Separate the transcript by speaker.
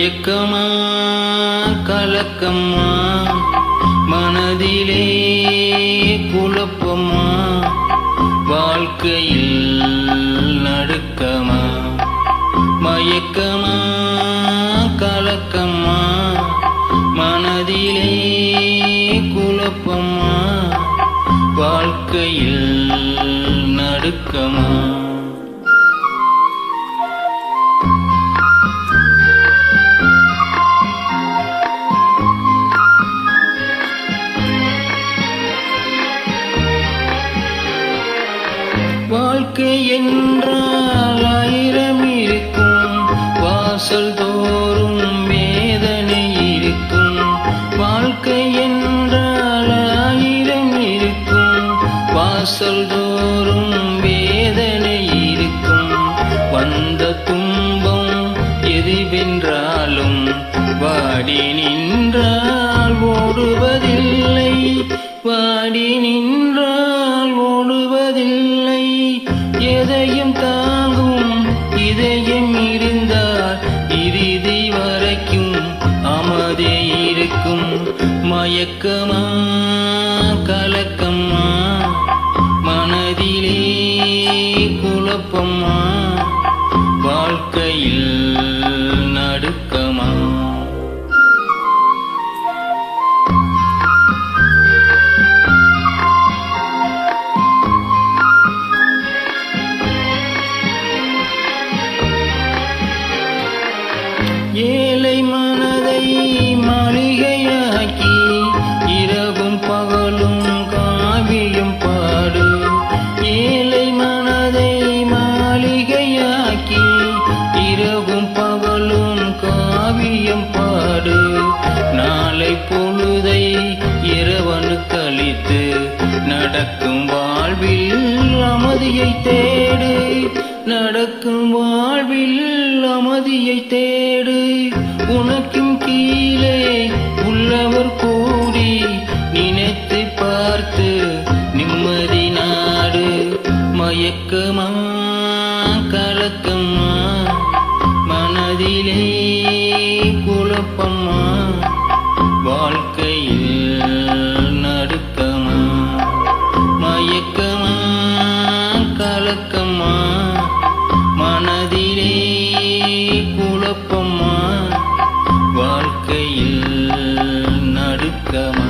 Speaker 1: மயக்கமா கலக்கமா மனதிலே குழப்பமா வாழ்க்கையில் நடுக்கமா மயக்கமா கலக்கமா மனதிலே குழப்பமா வாழ்க்கையில் நடுக்கமா வாழ்க்கை என்றால் ஆயிரம் இருக்கும் வாசல் தோறும் வேதனை இருக்கும் வாழ்க்கை என்றால் ஆயிரம் இருக்கும் வாசல் தோறும் வேதனை இருக்கும் வந்த துன்பம் எதுவென்றாலும் வாடி நின்றால் ஓடுவதில்லை வாடி நின்றால் ஓடுவதில்லை எதையும் தாங்கும் இதயம் இருந்தால் இறுதி வரைக்கும் அமைதி இருக்கும் மயக்கமா கலக்கமா மனதிலே குழப்பமா வாழ்க்கையில் நடுக்கமா ஏழை மனதை மாளிகையாக்கி இரவும் பகலும் காவியம் பாடு ஏழை மனதை மாளிகையாக்கி இரவும் பகலும் காவியம் பாடு நாளை பொழுதை இரவனு கழித்து நடக்கும் வாழ்வில் அமைதியை தேடு நடக்கும் வாழ்வில் அமைதியை தேடு உனக்கும் கீழே உள்ளவர் கூடி நினைத்து பார்த்து நிம்மதி நாடு மயக்கமா கலக்கமா மனதிலே குழப்பமா வாழ்க்கையில் நடுக்கமா மயக்கமா கலக்கமா மனதிலே குழப்பமா வாழ்க்கையில் நடுக்கமா